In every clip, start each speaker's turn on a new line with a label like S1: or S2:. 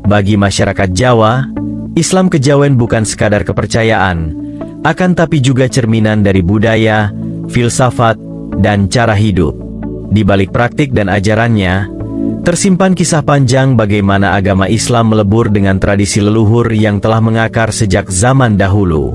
S1: Bagi masyarakat Jawa, Islam kejawen bukan sekadar kepercayaan, akan tapi juga cerminan dari budaya, filsafat, dan cara hidup. Di balik praktik dan ajarannya, tersimpan kisah panjang bagaimana agama Islam melebur dengan tradisi leluhur yang telah mengakar sejak zaman dahulu.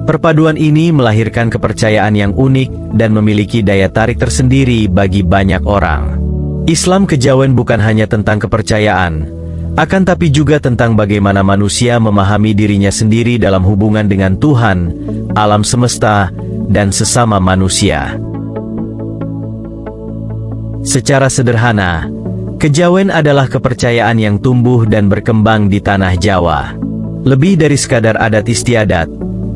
S1: Perpaduan ini melahirkan kepercayaan yang unik dan memiliki daya tarik tersendiri bagi banyak orang. Islam kejawen bukan hanya tentang kepercayaan, akan tapi juga tentang bagaimana manusia memahami dirinya sendiri dalam hubungan dengan Tuhan, alam semesta, dan sesama manusia. Secara sederhana, kejawen adalah kepercayaan yang tumbuh dan berkembang di tanah Jawa. Lebih dari sekadar adat istiadat,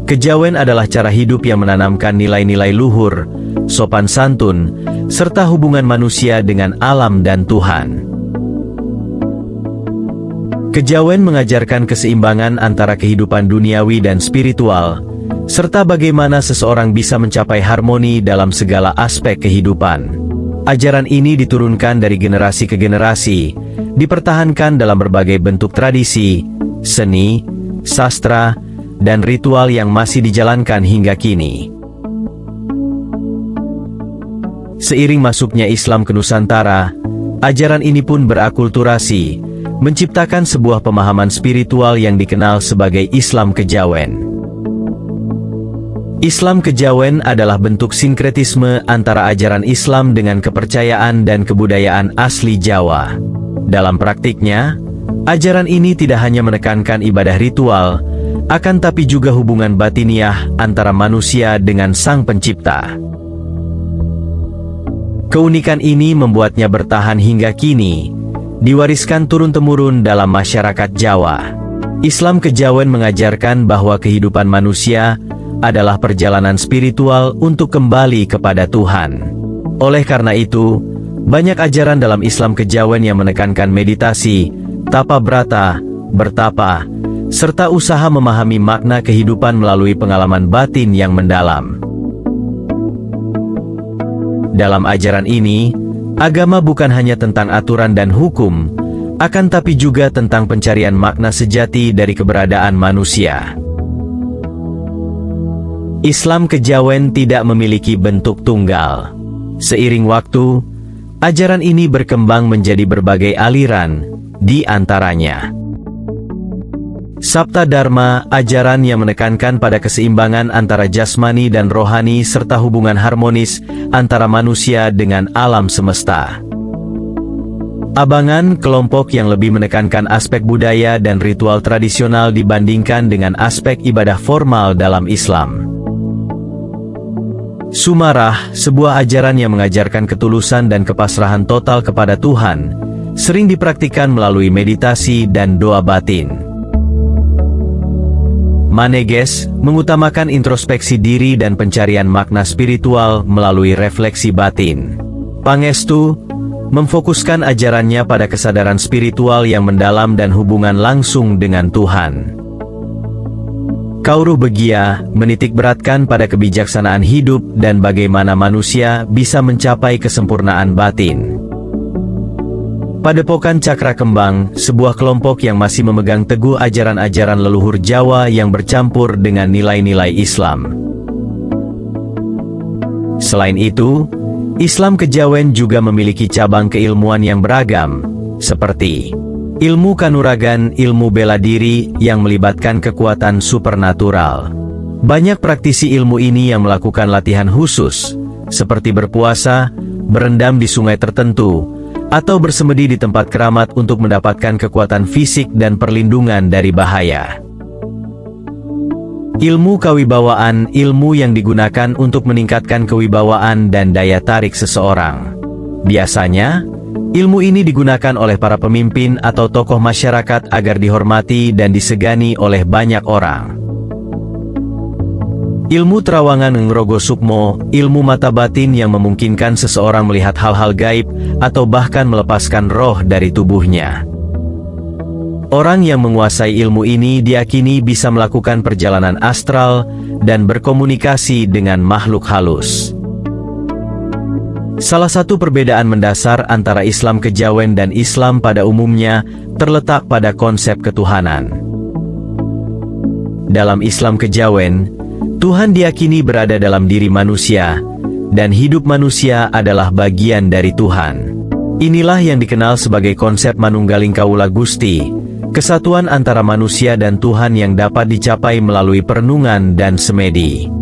S1: kejawen adalah cara hidup yang menanamkan nilai-nilai luhur, sopan santun, serta hubungan manusia dengan alam dan Tuhan. Kejawen mengajarkan keseimbangan antara kehidupan duniawi dan spiritual, serta bagaimana seseorang bisa mencapai harmoni dalam segala aspek kehidupan. Ajaran ini diturunkan dari generasi ke generasi, dipertahankan dalam berbagai bentuk tradisi, seni, sastra, dan ritual yang masih dijalankan hingga kini. Seiring masuknya Islam ke Nusantara, ajaran ini pun berakulturasi, menciptakan sebuah pemahaman spiritual yang dikenal sebagai Islam kejawen. Islam kejawen adalah bentuk sinkretisme antara ajaran Islam dengan kepercayaan dan kebudayaan asli Jawa. Dalam praktiknya, ajaran ini tidak hanya menekankan ibadah ritual, akan tapi juga hubungan batiniah antara manusia dengan Sang Pencipta. Keunikan ini membuatnya bertahan hingga kini, diwariskan turun-temurun dalam masyarakat Jawa. Islam kejawen mengajarkan bahwa kehidupan manusia adalah perjalanan spiritual untuk kembali kepada Tuhan. Oleh karena itu, banyak ajaran dalam Islam kejawen yang menekankan meditasi, tapa brata, bertapa, serta usaha memahami makna kehidupan melalui pengalaman batin yang mendalam. Dalam ajaran ini, agama bukan hanya tentang aturan dan hukum, akan tapi juga tentang pencarian makna sejati dari keberadaan manusia. Islam kejawen tidak memiliki bentuk tunggal. Seiring waktu, ajaran ini berkembang menjadi berbagai aliran, di antaranya Sabta Dharma, ajaran yang menekankan pada keseimbangan antara jasmani dan rohani serta hubungan harmonis antara manusia dengan alam semesta. Abangan, kelompok yang lebih menekankan aspek budaya dan ritual tradisional dibandingkan dengan aspek ibadah formal dalam Islam. Sumarah, sebuah ajaran yang mengajarkan ketulusan dan kepasrahan total kepada Tuhan, sering dipraktikkan melalui meditasi dan doa batin. Maneges, mengutamakan introspeksi diri dan pencarian makna spiritual melalui refleksi batin. Pangestu, memfokuskan ajarannya pada kesadaran spiritual yang mendalam dan hubungan langsung dengan Tuhan. Kauruh Begia, menitikberatkan pada kebijaksanaan hidup dan bagaimana manusia bisa mencapai kesempurnaan batin. Padepokan Cakra Kembang, sebuah kelompok yang masih memegang teguh ajaran-ajaran leluhur Jawa yang bercampur dengan nilai-nilai Islam. Selain itu, Islam kejawen juga memiliki cabang keilmuan yang beragam, seperti ilmu kanuragan, ilmu bela diri yang melibatkan kekuatan supernatural. Banyak praktisi ilmu ini yang melakukan latihan khusus, seperti berpuasa, berendam di sungai tertentu, atau bersemedi di tempat keramat untuk mendapatkan kekuatan fisik dan perlindungan dari bahaya. Ilmu kewibawaan, ilmu yang digunakan untuk meningkatkan kewibawaan dan daya tarik seseorang. Biasanya, ilmu ini digunakan oleh para pemimpin atau tokoh masyarakat agar dihormati dan disegani oleh banyak orang. Ilmu terawangan Ngrogo Sukmo, ilmu mata batin yang memungkinkan seseorang melihat hal-hal gaib, atau bahkan melepaskan roh dari tubuhnya. Orang yang menguasai ilmu ini diyakini bisa melakukan perjalanan astral, dan berkomunikasi dengan makhluk halus. Salah satu perbedaan mendasar antara Islam kejawen dan Islam pada umumnya terletak pada konsep ketuhanan. Dalam Islam kejawen, Tuhan diyakini berada dalam diri manusia, dan hidup manusia adalah bagian dari Tuhan. Inilah yang dikenal sebagai konsep manunggaling kaula Gusti, kesatuan antara manusia dan Tuhan yang dapat dicapai melalui perenungan dan semedi.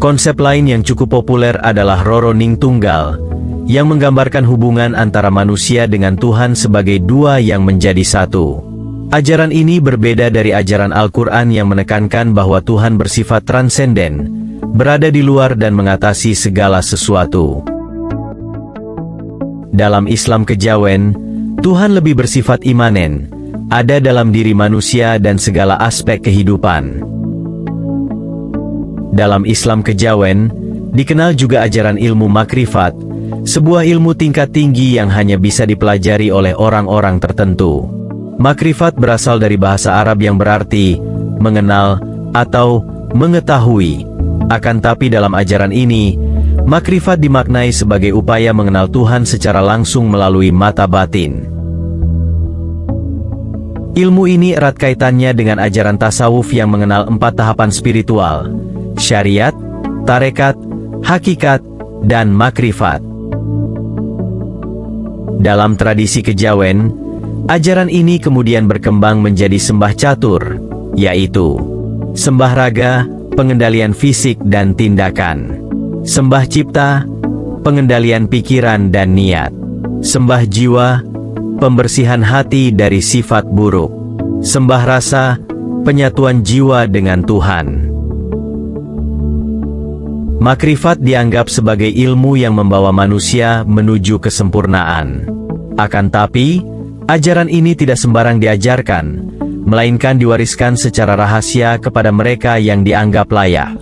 S1: Konsep lain yang cukup populer adalah Roroning Tunggal, yang menggambarkan hubungan antara manusia dengan Tuhan sebagai dua yang menjadi satu. Ajaran ini berbeda dari ajaran Al-Quran yang menekankan bahwa Tuhan bersifat transenden, berada di luar dan mengatasi segala sesuatu. Dalam Islam kejawen, Tuhan lebih bersifat imanen, ada dalam diri manusia dan segala aspek kehidupan. Dalam Islam kejawen, dikenal juga ajaran ilmu makrifat, sebuah ilmu tingkat tinggi yang hanya bisa dipelajari oleh orang-orang tertentu. Makrifat berasal dari bahasa Arab yang berarti mengenal atau mengetahui. Akan tapi dalam ajaran ini, makrifat dimaknai sebagai upaya mengenal Tuhan secara langsung melalui mata batin. Ilmu ini erat kaitannya dengan ajaran tasawuf yang mengenal 4 tahapan spiritual: syariat, tarekat, hakikat, dan makrifat. Dalam tradisi kejawen, ajaran ini kemudian berkembang menjadi sembah catur, yaitu sembah raga, pengendalian fisik dan tindakan; sembah cipta, pengendalian pikiran dan niat; sembah jiwa, pembersihan hati dari sifat buruk; sembah rasa, penyatuan jiwa dengan Tuhan. Makrifat dianggap sebagai ilmu yang membawa manusia menuju kesempurnaan. Akan tapi, ajaran ini tidak sembarang diajarkan, melainkan diwariskan secara rahasia kepada mereka yang dianggap layak.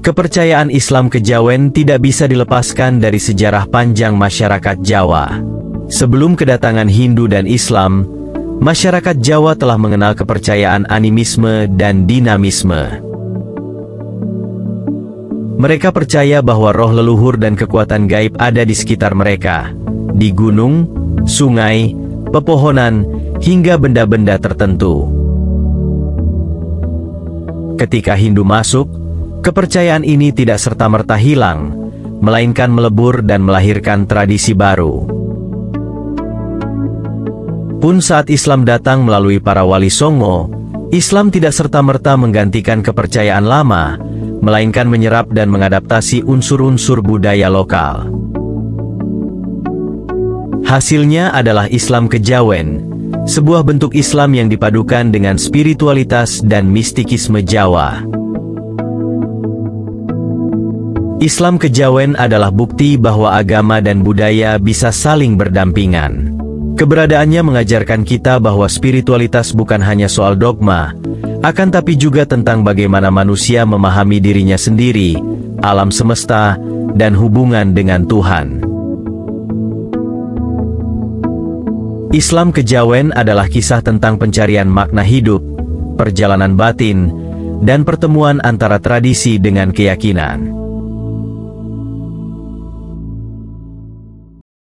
S1: Kepercayaan Islam kejawen tidak bisa dilepaskan dari sejarah panjang masyarakat Jawa. Sebelum kedatangan Hindu dan Islam, masyarakat Jawa telah mengenal kepercayaan animisme dan dinamisme. Mereka percaya bahwa roh leluhur dan kekuatan gaib ada di sekitar mereka, di gunung, sungai, pepohonan, hingga benda-benda tertentu. Ketika Hindu masuk, kepercayaan ini tidak serta-merta hilang, melainkan melebur dan melahirkan tradisi baru. Pun saat Islam datang melalui para wali songo, Islam tidak serta-merta menggantikan kepercayaan lama, melainkan menyerap dan mengadaptasi unsur-unsur budaya lokal. Hasilnya adalah Islam kejawen, sebuah bentuk Islam yang dipadukan dengan spiritualitas dan mistikisme Jawa. Islam kejawen adalah bukti bahwa agama dan budaya bisa saling berdampingan. Keberadaannya mengajarkan kita bahwa spiritualitas bukan hanya soal dogma, akan tapi juga tentang bagaimana manusia memahami dirinya sendiri, alam semesta, dan hubungan dengan Tuhan. Islam kejawen adalah kisah tentang pencarian makna hidup, perjalanan batin, dan pertemuan antara tradisi dengan keyakinan.